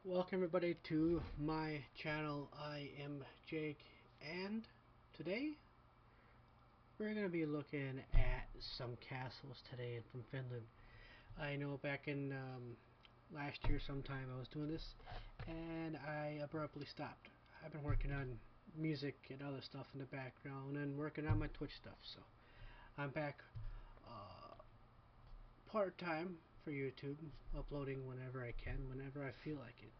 Welcome everybody to my channel. I am Jake, and today we're going to be looking at some castles today from Finland. I know back in last year sometime I was doing this and I abruptly stopped. I've been working on music and other stuff in the background and working on my Twitch stuff, so I'm back part-time for YouTube, uploading whenever I can, whenever I feel like it.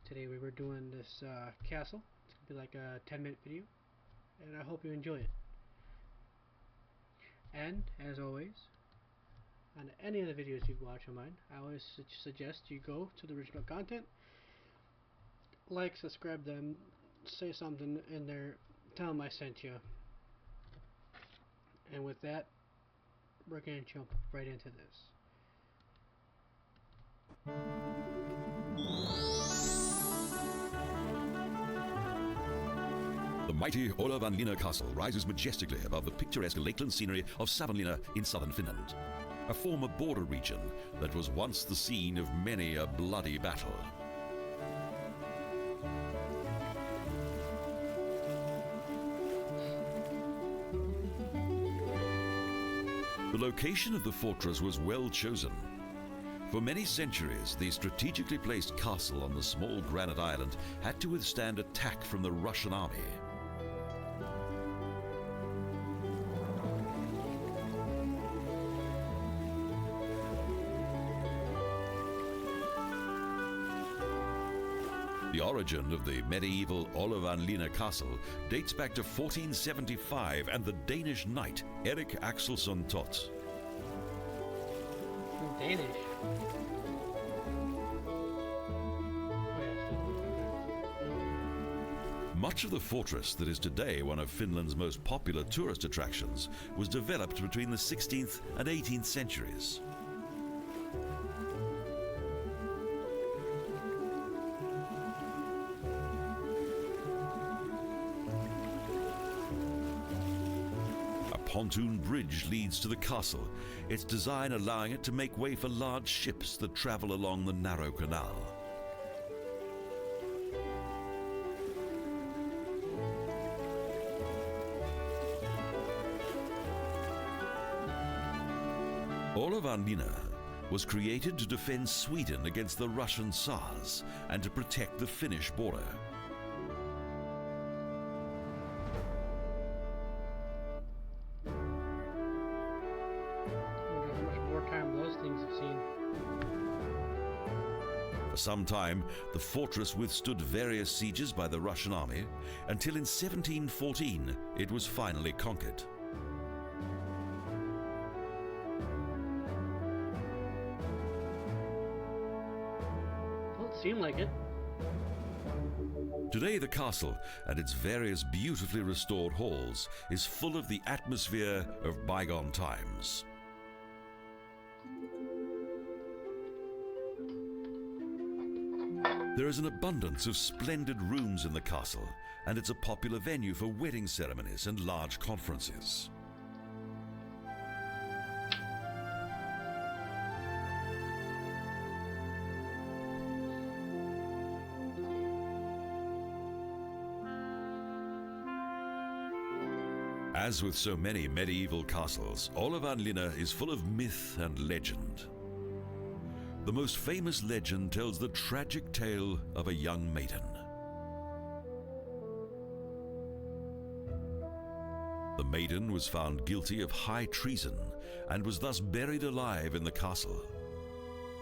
Today we were doing this castle. It's going to be like a 10-minute video, and I hope you enjoy it. And, as always, on any of the videos you watch of mine, I always suggest you go to the original content, like, subscribe them, say something in there, tell them I sent you. And with that, we're going to jump right into this. The mighty Olavinlinna castle rises majestically above the picturesque lakeland scenery of Olavinlinna in southern Finland, a former border region that was once the scene of many a bloody battle. The location of the fortress was well chosen. For many centuries, the strategically placed castle on the small granite island had to withstand attack from the Russian army. The origin of the medieval Olavinlinna castle dates back to 1475 and the Danish knight Erik Axelsson Tot. Danish. Much of the fortress that is today one of Finland's most popular tourist attractions was developed between the 16th and 18th centuries. A pontoon bridge leads to the castle, its design allowing it to make way for large ships that travel along the narrow canal. Olavinlinna was created to defend Sweden against the Russian Tsars and to protect the Finnish border. How much more time those things have seen. For some time, the fortress withstood various sieges by the Russian army until in 1714 it was finally conquered. Seem like it. Today the castle and its various beautifully restored halls is full of the atmosphere of bygone times. There is an abundance of splendid rooms in the castle, and it's a popular venue for wedding ceremonies and large conferences. As with so many medieval castles, Olavinlinna is full of myth and legend. The most famous legend tells the tragic tale of a young maiden. The maiden was found guilty of high treason and was thus buried alive in the castle.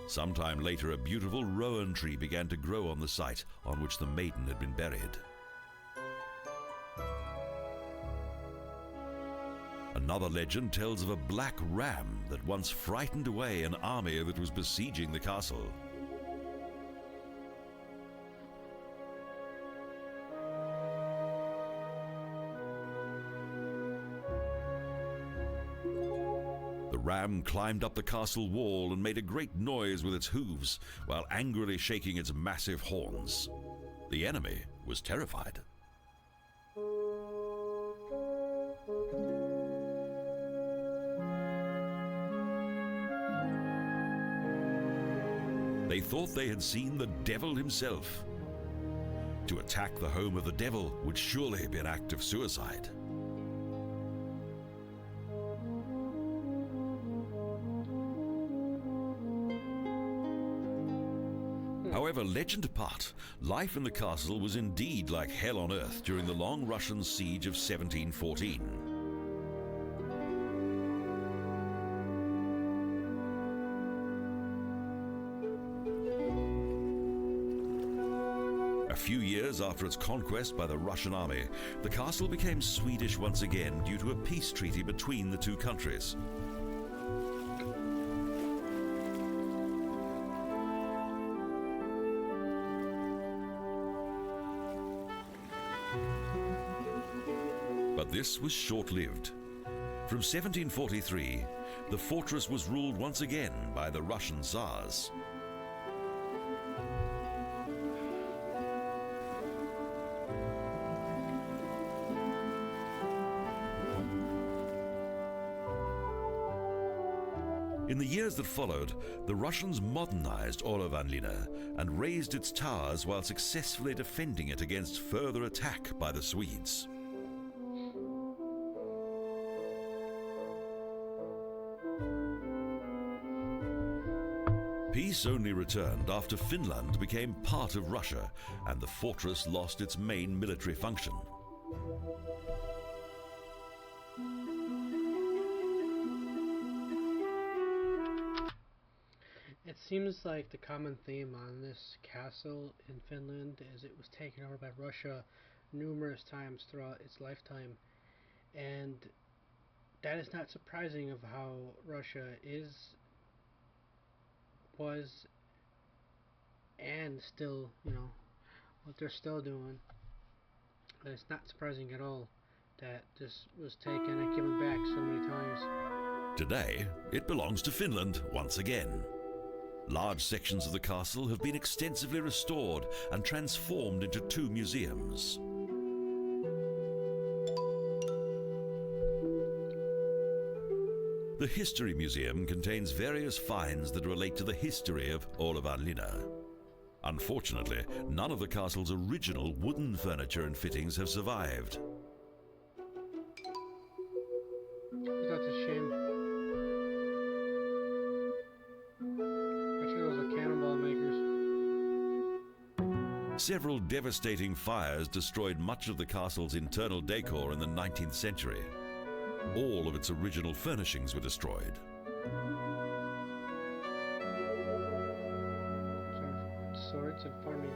Sometime later, a beautiful rowan tree began to grow on the site on which the maiden had been buried. Another legend tells of a black ram that once frightened away an army that was besieging the castle. The ram climbed up the castle wall and made a great noise with its hooves while angrily shaking its massive horns. The enemy was terrified. They thought they had seen the devil himself. To attack the home of the devil would surely be an act of suicide. However, legend apart, life in the castle was indeed like hell on earth during the long Russian siege of 1714. A few years after its conquest by the Russian army, the castle became Swedish once again due to a peace treaty between the two countries. But this was short-lived. From 1743, the fortress was ruled once again by the Russian Tsars. In the years that followed, the Russians modernized Olavinlinna and raised its towers while successfully defending it against further attack by the Swedes. Peace only returned after Finland became part of Russia and the fortress lost its main military function. It seems like the common theme on this castle in Finland is it was taken over by Russia numerous times throughout its lifetime, and that is not surprising of how Russia was and still, what they're still doing. It's not surprising at all that this was taken and given back so many times. Today, it belongs to Finland once again. Large sections of the castle have been extensively restored and transformed into 2 museums. The History Museum contains various finds that relate to the history of Olavinlinna. Unfortunately, none of the castle's original wooden furniture and fittings have survived. That's a shame. Actually, those are cannonball makers. Several devastating fires destroyed much of the castle's internal decor in the 19th century. All of its original furnishings were destroyed. Swords and farming.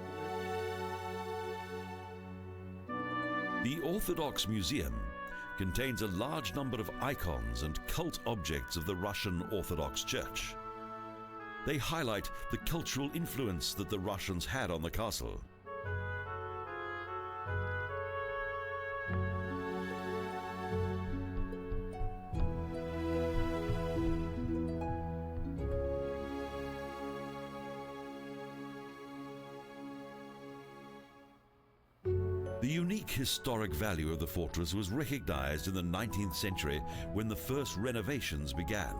The Orthodox Museum contains a large number of icons and cult objects of the Russian Orthodox Church. They highlight the cultural influence that the Russians had on the castle. The unique historic value of the fortress was recognized in the 19th century when the first renovations began.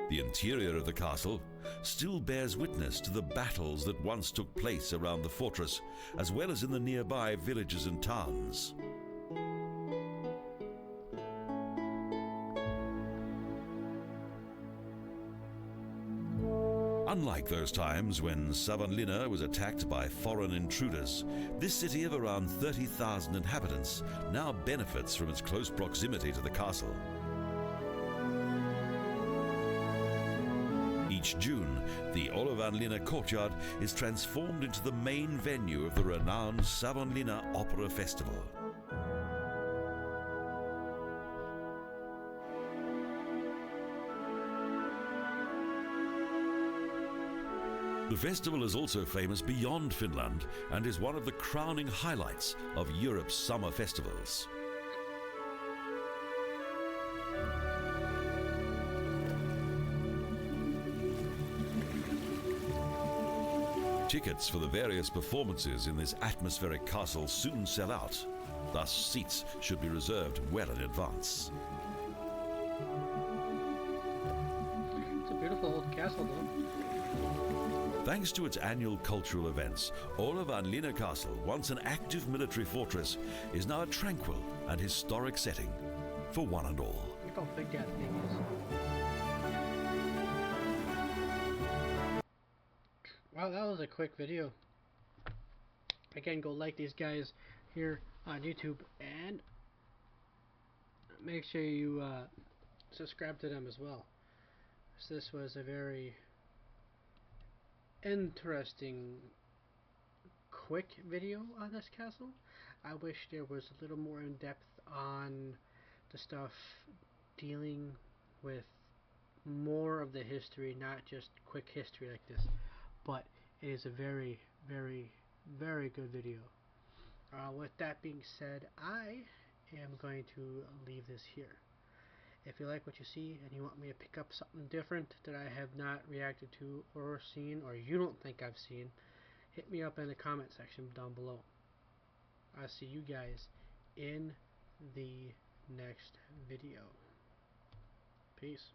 The interior of the castle still bears witness to the battles that once took place around the fortress, as well as in the nearby villages and towns. Unlike those times when Olavinlinna was attacked by foreign intruders, this city of around 30,000 inhabitants now benefits from its close proximity to the castle. Each June, the Olavinlinna courtyard is transformed into the main venue of the renowned Olavinlinna Opera Festival. The festival is also famous beyond Finland and is one of the crowning highlights of Europe's summer festivals. Tickets for the various performances in this atmospheric castle soon sell out. Thus, seats should be reserved well in advance. It's a beautiful old castle, though. Thanks to its annual cultural events, Olavinlinna Castle, once an active military fortress, is now a tranquil and historic setting for one and all. Look how big that thing is. Wow, that was a quick video. Again, go like these guys here on YouTube and make sure you subscribe to them as well. So this was a very interesting, quick video on this castle. I wish there was a little more in depth on the stuff dealing with more of the history, not just quick history like this. But it is a very, very, very good video. With that being said, I am going to leave this here. If you like what you see and you want me to pick up something different that I have not reacted to or seen, or you don't think I've seen, hit me up in the comment section down below. I'll see you guys in the next video. Peace.